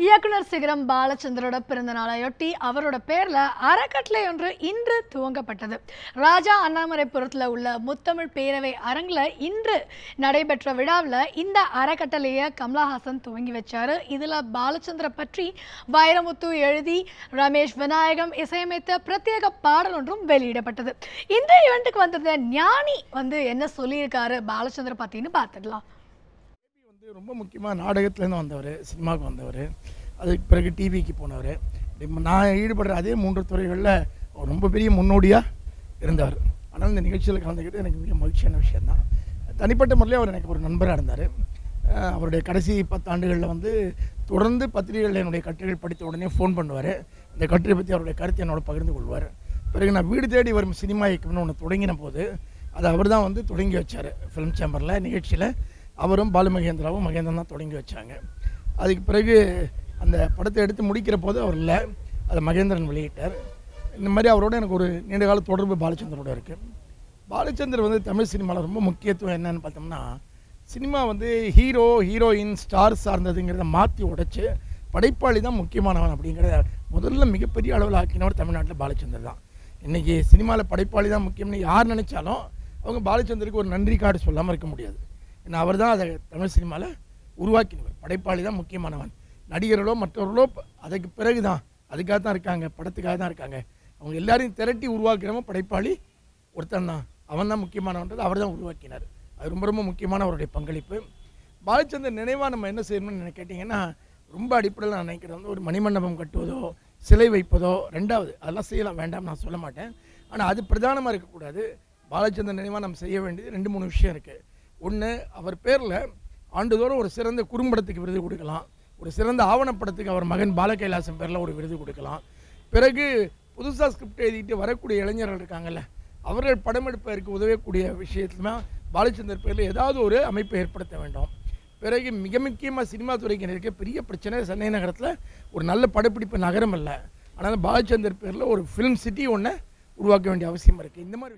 இயக்குனர் சிகரம் பாலச்சந்தரோட பிறந்த நாளையொட்டி அவரோட பேர்ல அறக்கட்டளை ஒன்று இன்று துவங்கப்பட்டது. ராஜா அண்ணாமலைபுரத்தில் உள்ள முத்தமிழ் பேரவை அரங்கில் இன்று நடைபெற்ற விழாவில் இந்த அறக்கட்டளையை கமலஹாசன் துவங்கி வச்சாரு. இதில் பாலச்சந்திர பற்றி வைரமுத்து எழுதி ரமேஷ் விநாயகம் இசையமைத்த பிரத்யேக பாடல் ஒன்றும் வெளியிடப்பட்டது. இந்த ஈவெண்ட்டுக்கு வந்திருந்த ஞானி என்ன சொல்லியிருக்காரு பாலச்சந்திர பத்தின்னு பார்த்துக்கலாம். ரொம்ப முக்கியமாக நாடகத்துலேருந்து வந்தவர், சினிமாவுக்கு வந்தவர், அதுக்கு பிறகு டிவிக்கு போனவர். நான் ஈடுபடுற அதே 3 துறைகளில் அவர் ரொம்ப பெரிய முன்னோடியாக இருந்தவர். ஆனால் இந்த நிகழ்ச்சியில் கலந்துக்கிட்டு எனக்கு மிக மகிழ்ச்சியான விஷயந்தான். தனிப்பட்ட முறையில் அவர் எனக்கு ஒரு நண்பராக இருந்தார். அவருடைய கடைசி 10 ஆண்டுகளில் தொடர்ந்து பத்திரிகைகளில் என்னுடைய கட்டுரைகள் படித்த உடனே ஃபோன் பண்ணுவார். இந்த கட்டுரை பற்றி அவருடைய கருத்தை என்னோட பகிர்ந்து கொள்வார். பிறகு நான் வீடு தேடி வரும் சினிமா இயக்கம்னு ஒன்று தொடங்கின போது அதை அவர் தான் தொடங்கி வச்சார். ஃபிலிம் சேம்பரில் நிகழ்ச்சியில் அவரும் பாலுமகேந்திராவும் மகேந்திரன் தான் தொடங்கி வச்சாங்க. அதுக்கு பிறகு அந்த படத்தை எடுத்து முடிக்கிற போது அவர் இல்லை, அதை மகேந்திரன் வெளியிட்டார். இந்த மாதிரி அவரோட எனக்கு ஒரு நீண்டகால தொடர்பு பாலச்சந்தரோட இருக்குது. பாலச்சந்தர் தமிழ் சினிமாவில் ரொம்ப முக்கியத்துவம் என்னன்னு பார்த்தோம்னா, சினிமா ஹீரோ ஹீரோயின் ஸ்டார் சார்ந்ததுங்கிறத மாற்றி உடைச்சு படைப்பாளி தான் முக்கியமானவன் அப்படிங்கிறத முதல்ல மிகப்பெரிய அளவில் ஆக்கினவர் தமிழ்நாட்டில் பாலச்சந்தர் தான். இன்றைக்கி சினிமாவில் படைப்பாளி தான் முக்கியம்னு யார் நினச்சாலும் அவங்க பாலச்சந்தருக்கு ஒரு நன்றி கார்டு சொல்லாமல் இருக்க முடியாது. ஏன்னா அவர் தான் அதை தமிழ் சினிமாவில் உருவாக்கினவர். படைப்பாளி தான் முக்கியமானவன். நடிகர்களோ மற்றவர்களோ அதுக்கு பிறகு தான், அதுக்காக தான் இருக்காங்க, படத்துக்காக தான் இருக்காங்க. அவங்க எல்லாரையும் திரட்டி உருவாக்குறவன் படைப்பாளி ஒருத்தன் தான். அவன் தான் முக்கியமானவன்றது அவர் தான் உருவாக்கினார். அது ரொம்ப ரொம்ப முக்கியமான அவருடைய பங்களிப்பு. பாலச்சந்தர் நினைவாக நம்ம என்ன செய்யணும்னு கேட்டிங்கன்னா, ரொம்ப அடிப்படையில் நான் நினைக்கிறது ஒரு மணிமண்டபம் கட்டுவதோ சிலை வைப்பதோ ரெண்டாவது, அதெல்லாம் செய்யலாம், வேண்டாம் நான் சொல்ல மாட்டேன். ஆனால் அது பிரதானமாக இருக்கக்கூடாது. பாலச்சந்தர் நினைவாக நம்ம செய்ய வேண்டியது 2-3 விஷயம் இருக்குது. ஒன்று, அவர் பேரில் ஆண்டுதோறும் ஒரு சிறந்த குறும்படத்துக்கு விருது கொடுக்கலாம், ஒரு சிறந்த ஆவணப்படத்துக்கு அவர் மகன் பாலகைலாசம் பேரில் ஒரு விருது கொடுக்கலாம். பிறகு புதுசாக ஸ்கிரிப்ட் எழுதிட்டு வரக்கூடிய இளைஞர்கள் இருக்காங்கல்ல, அவர்கள் படம் எடுப்பதற்கு உதவக்கூடிய விஷயத்துல பாலச்சந்தர் பேரில் ஏதாவது ஒரு அமைப்பை ஏற்படுத்த வேண்டும். பிறகு மிக முக்கியமாக சினிமா துறைக்கு இருக்க பெரிய பிரச்சனை, சென்னை நகரத்தில் ஒரு நல்ல படப்பிடிப்பு நகரம் இல்லை. ஆனால் பாலச்சந்தர் பேரில் ஒரு ஃபிலிம் சிட்டி ஒன்று உருவாக்க வேண்டிய அவசியம் இருக்குது. இந்த மாதிரி